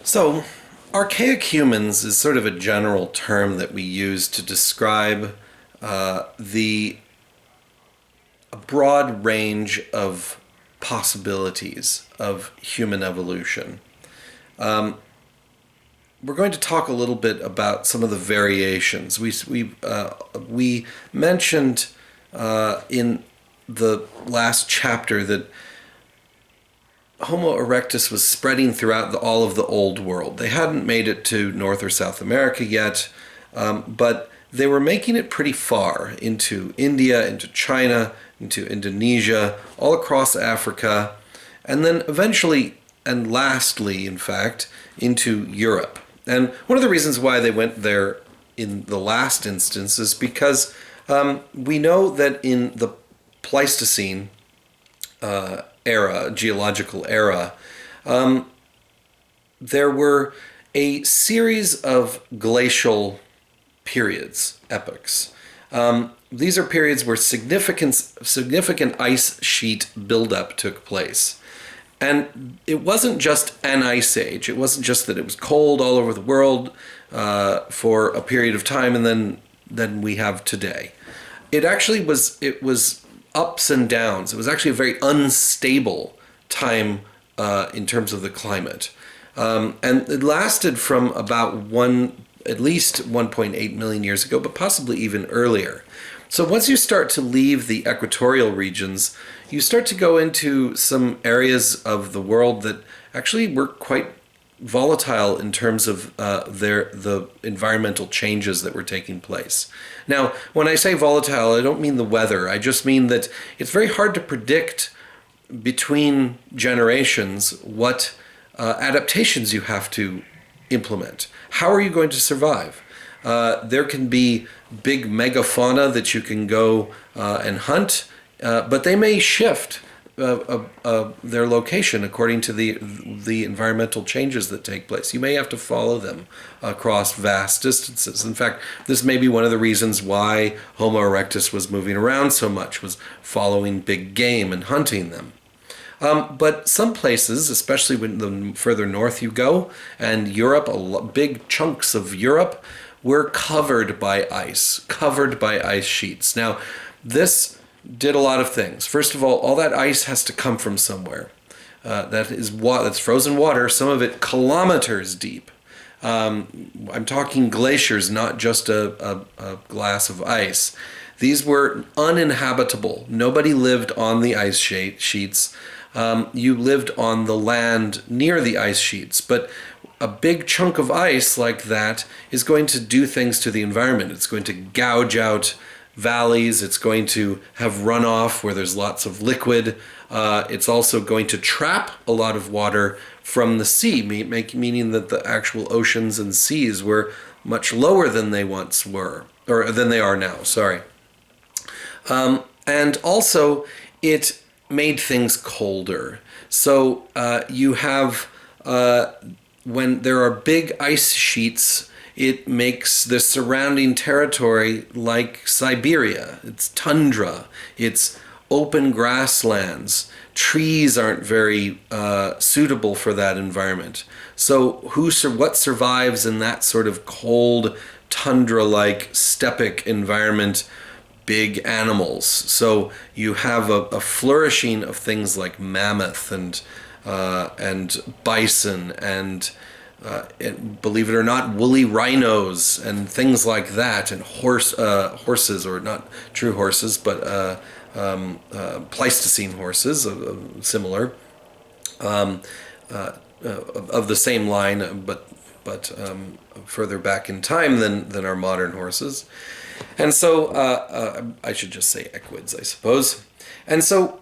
So, archaic humans is sort of a general term that we use to describe the a broad range of possibilities of human evolution. We're going to talk a little bit about some of the variations. We mentioned in the last chapter that Homo erectus was spreading throughout all of the old world. They hadn't made it to North or South America yet, but they were making it pretty far into India, into China, into Indonesia, all across Africa, and then eventually, and lastly, in fact, into Europe. And one of the reasons why they went there in the last instance is because we know that in the Pleistocene era, geological era, there were a series of glacial periods, epochs. These are periods where significant ice sheet buildup took place. And it wasn't just an ice age. It wasn't just that it was cold all over the world for a period of time and then we have today. It actually was ups and downs. It was actually a very unstable time in terms of the climate. And it lasted from about at least 1.8 million years ago, but possibly even earlier. So once you start to leave the equatorial regions, you start to go into some areas of the world that actually were quite volatile in terms of the environmental changes that were taking place. Now, when I say volatile, I don't mean the weather. I just mean that it's very hard to predict between generations what adaptations you have to implement. How are you going to survive? There can be big megafauna that you can go and hunt, but they may shift their location according to the environmental changes that take place. You may have to follow them across vast distances. In fact, this may be one of the reasons why Homo erectus was moving around so much, was following big game and hunting them. But some places, especially when the further north you go, and Europe, big chunks of Europe, were covered by ice sheets. Now, this did a lot of things. First of all that ice has to come from somewhere. That's frozen water, some of it kilometers deep. I'm talking glaciers, not just a glass of ice. These were uninhabitable. Nobody lived on the ice sheets. You lived on the land near the ice sheets, but a big chunk of ice like that is going to do things to the environment. It's going to gouge out valleys. It's going to have runoff where there's lots of liquid. It's also going to trap a lot of water from the sea, meaning that the actual oceans and seas were much lower than they once were, or than they are now, sorry. And also, it made things colder. So you have, when there are big ice sheets, it makes the surrounding territory like Siberia. It's tundra. It's open grasslands. Trees aren't very suitable for that environment. So what survives in that sort of cold, tundra-like, steppe environment? Big animals. So you have a flourishing of things like mammoth and bison and believe it or not, woolly rhinos and things like that, and horses, or not true horses, but Pleistocene horses, similar, of the same line, but further back in time than our modern horses. And so, I should just say equids, I suppose. And so,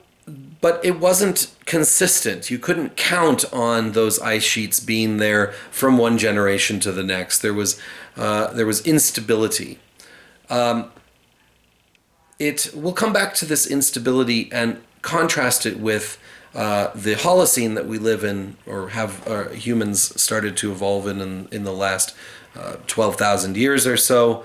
but it wasn't consistent. You couldn't count on those ice sheets being there from one generation to the next. There was instability. We'll come back to this instability and contrast it with the Holocene that we live in, or have humans started to evolve in the last 12,000 years or so.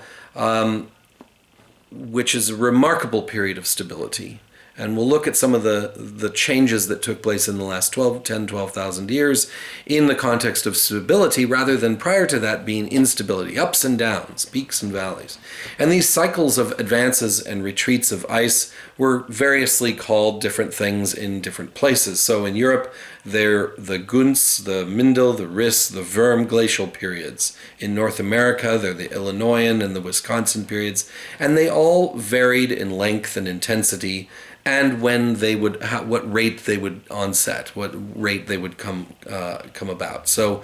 Which is a remarkable period of stability. And we'll look at some of the changes that took place in the last 12,000 years in the context of stability rather than prior to that being instability, ups and downs, peaks and valleys. And these cycles of advances and retreats of ice were variously called different things in different places. So in Europe, they're the Gunz, the Mindel, the Riss, the Würm glacial periods. In North America, they're the Illinoisan and the Wisconsin periods, and they all varied in length and intensity, and when they would, what rate they would onset, what rate they would come about. So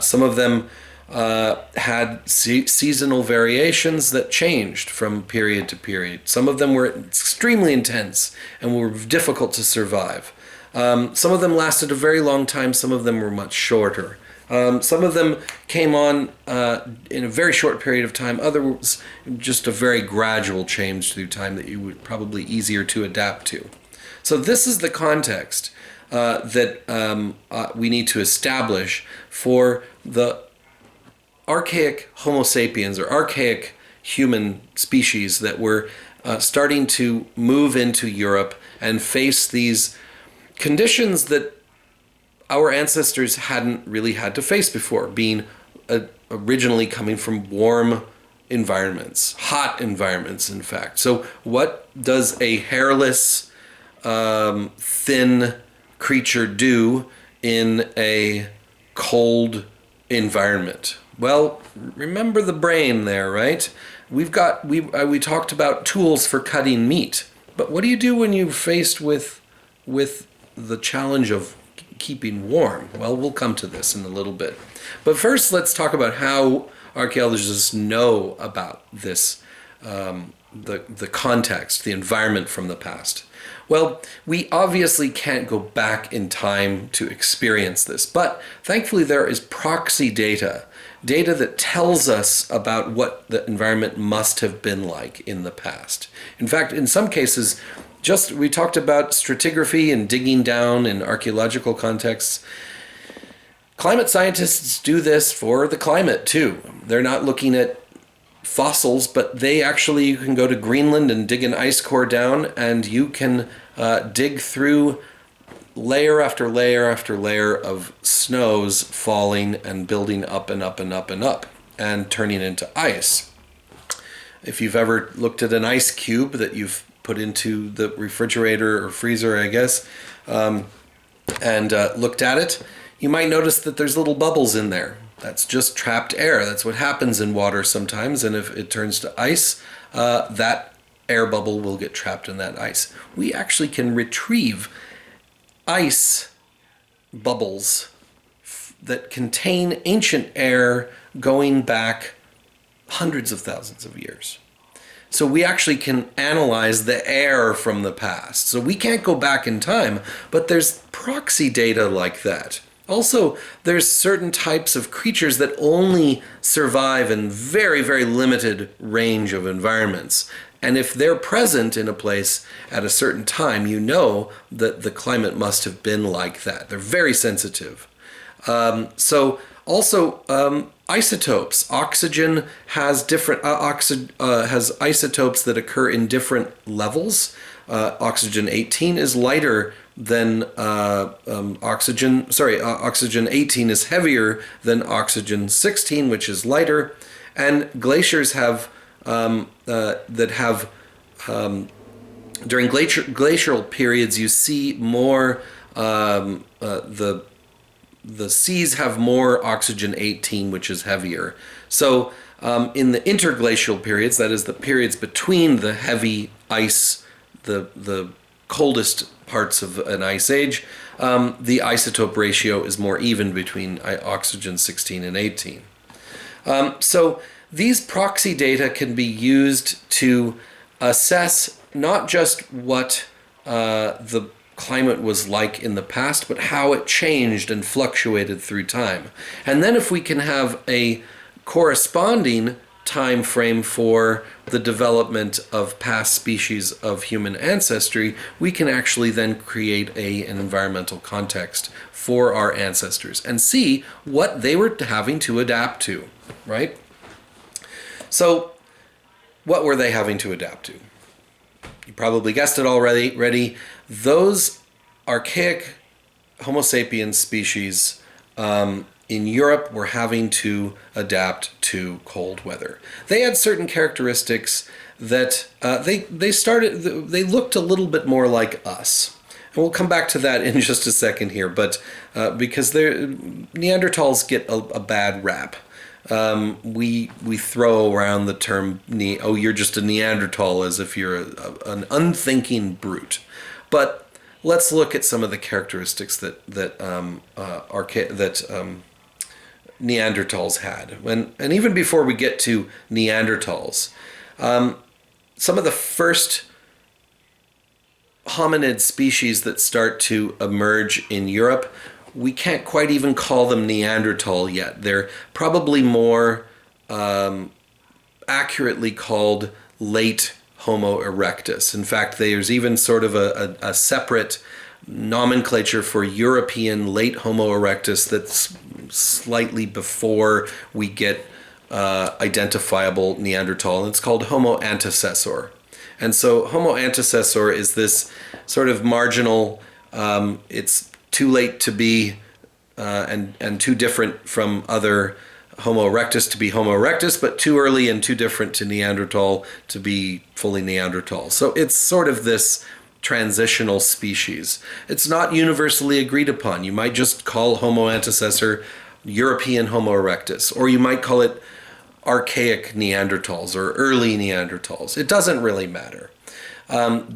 some of them had seasonal variations that changed from period to period. Some of them were extremely intense and were difficult to survive. Some of them lasted a very long time. Some of them were much shorter. Some of them came on in a very short period of time. Others just a very gradual change through time that you would probably easier to adapt to. So this is the context that we need to establish for the archaic Homo sapiens or archaic human species that were starting to move into Europe and face these conditions that our ancestors hadn't really had to face before, being originally coming from warm environments, hot environments, in fact. So what does a hairless, thin creature do in a cold environment? Well, remember the brain there, right? We talked about tools for cutting meat, but what do you do when you're faced with the challenge of keeping warm? Well, we'll come to this in a little bit. But first, let's talk about how archaeologists know about this, the context, the environment from the past. Well, we obviously can't go back in time to experience this, but thankfully there is proxy data that tells us about what the environment must have been like in the past. In fact, in some cases, we talked about stratigraphy and digging down in archaeological contexts. Climate scientists do this for the climate too. They're not looking at fossils, but you can go to Greenland and dig an ice core down, and you can dig through layer after layer after layer of snows falling and building up and up and up and up and turning into ice. If you've ever looked at an ice cube that you've put into the refrigerator or freezer, I guess, and looked at it, you might notice that there's little bubbles in there. That's just trapped air. That's what happens in water sometimes, and if it turns to ice, that air bubble will get trapped in that ice. We actually can retrieve ice bubbles that contain ancient air going back hundreds of thousands of years. So we actually can analyze the air from the past. So we can't go back in time, but there's proxy data like that. Also, there's certain types of creatures that only survive in very, very limited range of environments. And if they're present in a place at a certain time, you know that the climate must have been like that. They're very sensitive. Isotopes. Oxygen has different has isotopes that occur in different levels. Oxygen 18 is lighter than oxygen 18 is heavier than oxygen 16, which is lighter. And glaciers have during glacial periods, you see more the seas have more oxygen 18, which is heavier. So in the interglacial periods, that is the periods between the heavy ice, the coldest parts of an ice age, the isotope ratio is more even between oxygen 16 and 18. So these proxy data can be used to assess not just what the climate was like in the past, but how it changed and fluctuated through time. And then if we can have a corresponding time frame for the development of past species of human ancestry, we can actually then create an environmental context for our ancestors and see what they were having to adapt to, right? So what were they having to adapt to? you probably guessed it already. Those archaic Homo sapiens species in Europe were having to adapt to cold weather. They had certain characteristics that they looked a little bit more like us. And we'll come back to that in just a second here, but because Neanderthals get a bad rap. We throw around the term, you're just a Neanderthal, as if you're an unthinking brute. But let's look at some of the characteristics that Neanderthals had. And even before we get to Neanderthals, some of the first hominid species that start to emerge in Europe, we can't quite even call them Neanderthal yet. They're probably more accurately called late Homo erectus. In fact, there's even sort of a separate nomenclature for European late Homo erectus that's slightly before we get identifiable Neanderthal, and it's called Homo antecessor. And so Homo antecessor is this sort of marginal, it's too late to be and too different from other Homo erectus to be Homo erectus, but too early and too different to Neanderthal to be fully Neanderthal. So it's sort of this transitional species. It's not universally agreed upon. You might just call Homo antecessor European Homo erectus, or you might call it archaic Neanderthals or early Neanderthals. It doesn't really matter.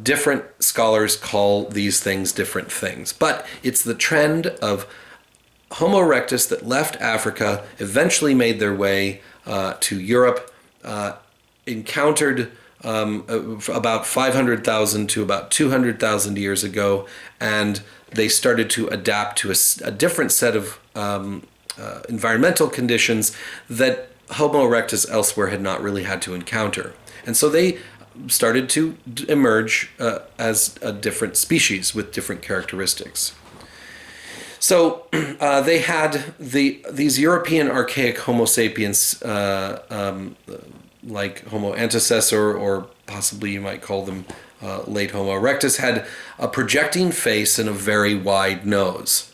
Different scholars call these things different things, but it's the trend of Homo erectus that left Africa, eventually made their way to Europe, encountered about 500,000 to about 200,000 years ago, and they started to adapt to a different set of environmental conditions that Homo erectus elsewhere had not really had to encounter. And so they started to emerge as a different species with different characteristics. So they had these European archaic Homo sapiens, like Homo antecessor, or possibly you might call them late Homo erectus, had a projecting face and a very wide nose.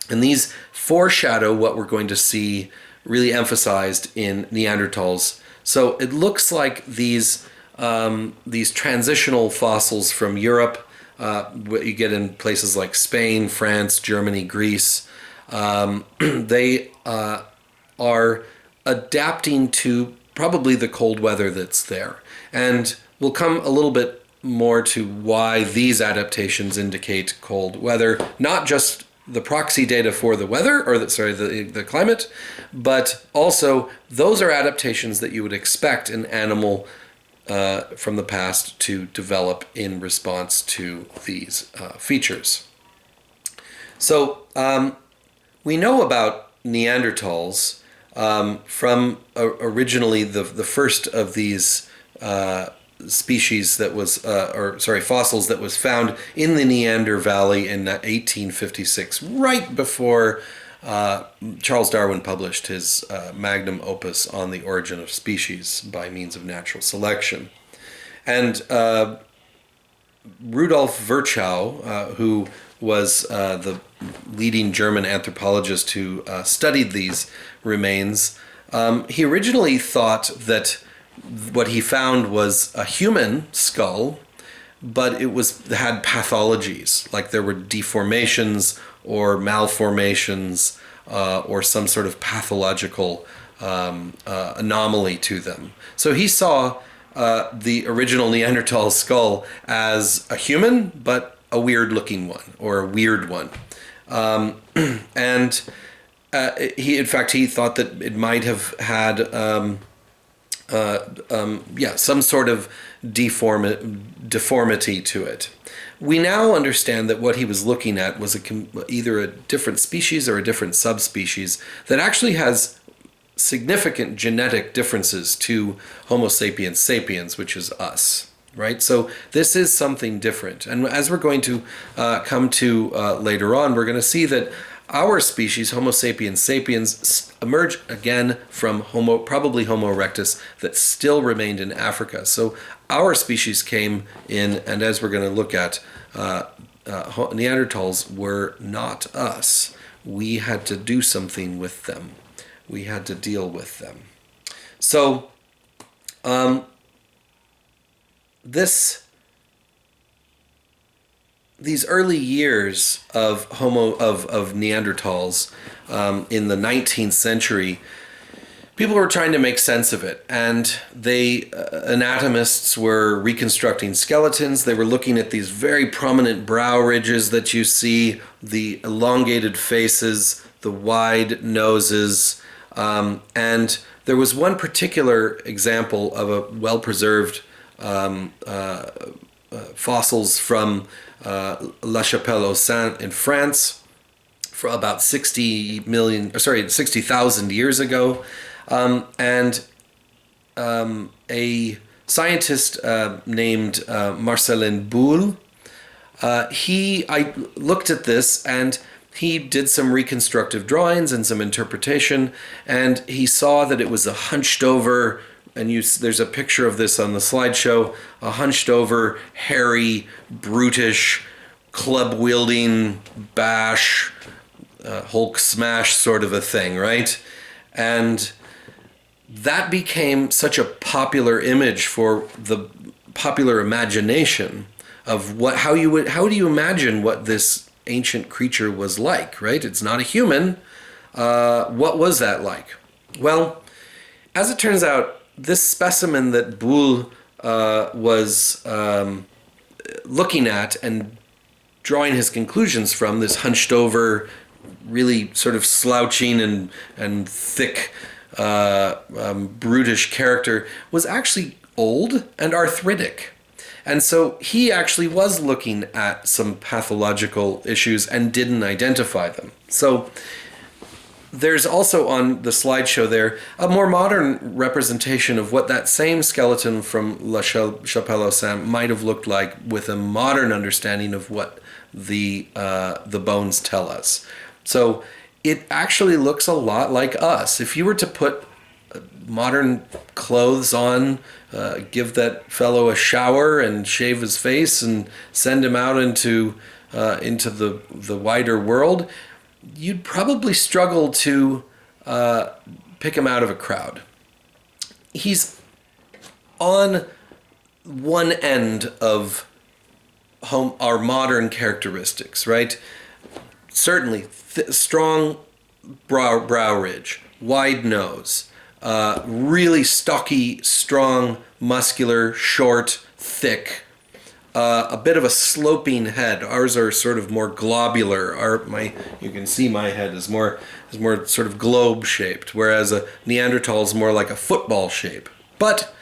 And these foreshadow what we're going to see really emphasized in Neanderthals. So it looks like these transitional fossils from Europe, what you get in places like Spain, France, Germany, Greece, they are adapting to probably the cold weather that's there. And we'll come a little bit more to why these adaptations indicate cold weather, not just the proxy data for the weather, or the climate, but also those are adaptations that you would expect an animal from the past to develop in response to these features. So we know about Neanderthals from originally the first of these species that was, fossils that was found in the Neander Valley in 1856, right before Charles Darwin published his magnum opus on the origin of species by means of natural selection. And Rudolf Virchow, who was the leading German anthropologist who studied these remains, he originally thought that what he found was a human skull, but it had pathologies, like there were deformations or malformations or some sort of pathological anomaly to them. So he saw the original Neanderthal skull as a human, but a weird-looking one, or a weird one. And he thought that it might have had some sort of deformity to it. We now understand that what he was looking at was either a different species or a different subspecies that actually has significant genetic differences to Homo sapiens sapiens, which is us, right? So this is something different. And as we're going to come to later on, we're going to see that Our species, Homo sapiens sapiens, emerged again from probably Homo erectus that still remained in Africa. So our species came in, and as we're going to look at, Neanderthals were not us. We had to do something with them. We had to deal with them. So, these early years of Neanderthals in the 19th century, people were trying to make sense of it, and anatomists were reconstructing skeletons. They were looking at these very prominent brow ridges that you see, the elongated faces, the wide noses, and there was one particular example of a well-preserved fossils from La Chapelle-aux-Saints in France for about 60,000 years ago. And a scientist named Marcelin Boule, I looked at this and he did some reconstructive drawings and some interpretation, and he saw that it was a hunched over, and there's a picture of this on the slideshow, a hunched over, hairy, brutish, club-wielding, bash, Hulk smash sort of a thing, right? And that became such a popular image for the popular imagination of how do you imagine what this ancient creature was like, right? It's not a human. What was that like? Well, as it turns out, this specimen that Boule was looking at and drawing his conclusions from, this hunched over, really sort of slouching and thick, brutish character, was actually old and arthritic. And so he actually was looking at some pathological issues and didn't identify them. So there's also on the slideshow there a more modern representation of what that same skeleton from La Chapelle-aux-Saints might have looked like, with a modern understanding of what the bones tell us. So it actually looks a lot like us. If you were to put modern clothes on, give that fellow a shower and shave his face and send him out into the wider world, you'd probably struggle to pick him out of a crowd. He's on one end of our modern characteristics, right? Certainly strong brow ridge, wide nose, really stocky, strong, muscular, short, thick, a bit of a sloping head. Ours are sort of more globular. You can see my head is more sort of globe shaped, whereas a Neanderthal is more like a football shape. But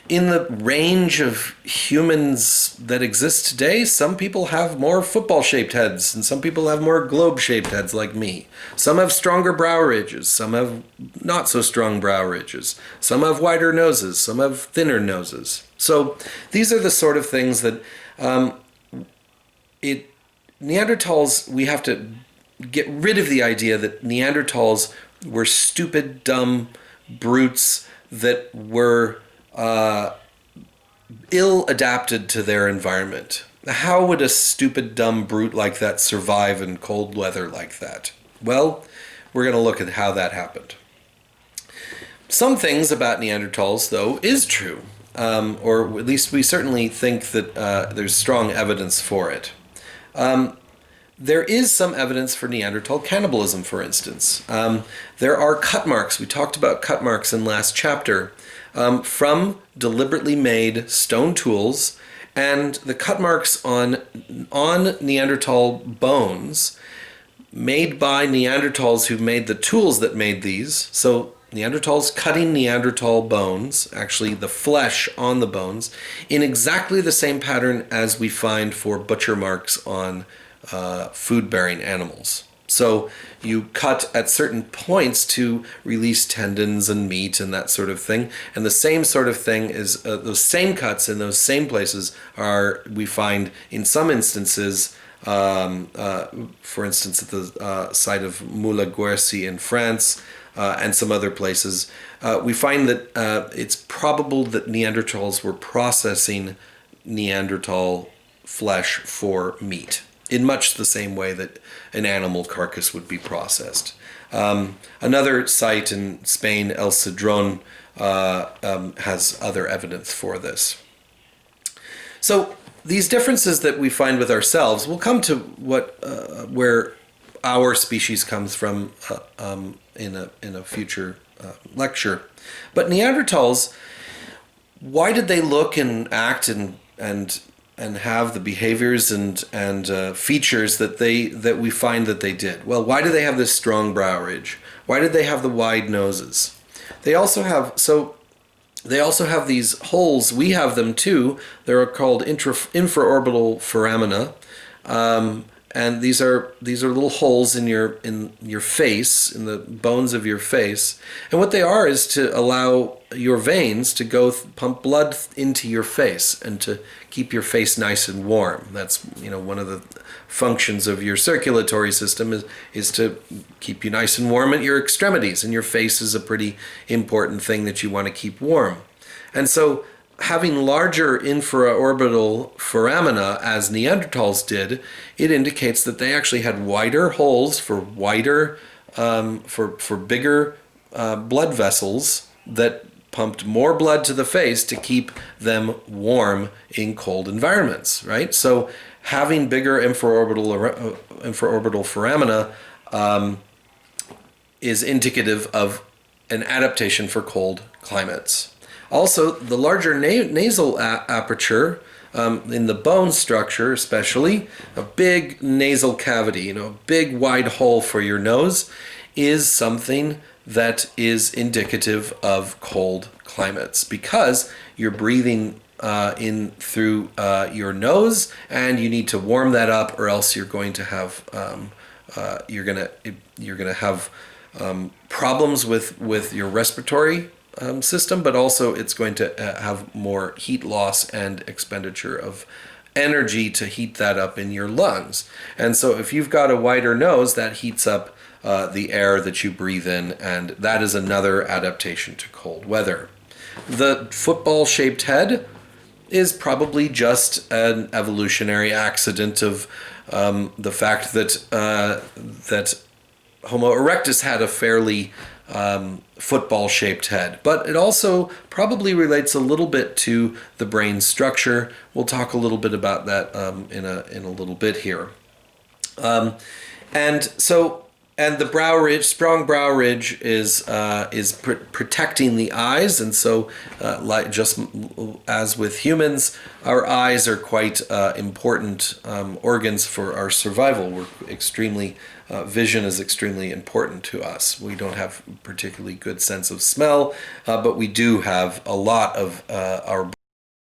in the range of humans that exist today, some people have more football-shaped heads, and some people have more globe-shaped heads like me. Some have stronger brow ridges, some have not so strong brow ridges. Some have wider noses, some have thinner noses. So these are the sort of things that Neanderthals, we have to get rid of the idea that Neanderthals were stupid, dumb brutes that were ill-adapted to their environment. How would a stupid, dumb brute like that survive in cold weather like that? Well, we're going to look at how that happened. Some things about Neanderthals, though, is true, or at least we certainly think that there's strong evidence for it. There is some evidence for Neanderthal cannibalism, for instance. There are cut marks. We talked about cut marks in last chapter. From deliberately made stone tools, and the cut marks on Neanderthal bones made by Neanderthals who made the tools that made these. So Neanderthals cutting Neanderthal bones, actually the flesh on the bones, in exactly the same pattern as we find for butcher marks on food-bearing animals. So you cut at certain points to release tendons and meat and that sort of thing. And the same sort of thing is, those same cuts in those same places we find in some instances for instance, at the site of Moula-Guercy in France, and some other places, we find that it's probable that Neanderthals were processing Neanderthal flesh for meat in much the same way that an animal carcass would be processed. Another site in Spain, El Cedron, has other evidence for this. So these differences that we find with ourselves, we'll come to where our species comes from in a future lecture. But Neanderthals, why did they look and act and have the behaviors and features that we find that they did? Well, why do they have this strong brow ridge? Why did they have the wide noses? They also have these holes. We have them too. They're called infraorbital foramina, and these are little holes in your face, in the bones of your face. And what they are is to allow your veins to go pump blood into your face and to keep your face nice and warm. That's one of the functions of your circulatory system is to keep you nice and warm at your extremities, and your face is a pretty important thing that you want to keep warm. And so having larger infraorbital foramina, as Neanderthals did, it indicates that they actually had wider holes for bigger blood vessels that pumped more blood to the face to keep them warm in cold environments, right? So having bigger infraorbital foramina is indicative of an adaptation for cold climates. Also, the larger nasal aperture in the bone structure, especially a big nasal cavity, a big wide hole for your nose, is something that is indicative of cold climates, because you're breathing in through your nose, and you need to warm that up, or else you're going to have problems with your respiratory system, but also it's going to have more heat loss and expenditure of energy to heat that up in your lungs. And so if you've got a wider nose, that heats up the air that you breathe in, and that is another adaptation to cold weather. The football-shaped head is probably just an evolutionary accident of the fact that Homo erectus had a fairly football-shaped head, but it also probably relates a little bit to the brain structure. We'll talk a little bit about that in a little bit here. And the brow ridge, strong brow ridge, is protecting the eyes, and so like just as with humans, our eyes are quite important organs for our survival. We're extremely vision is extremely important to us. We don't have a particularly good sense of smell, but we do have a lot of our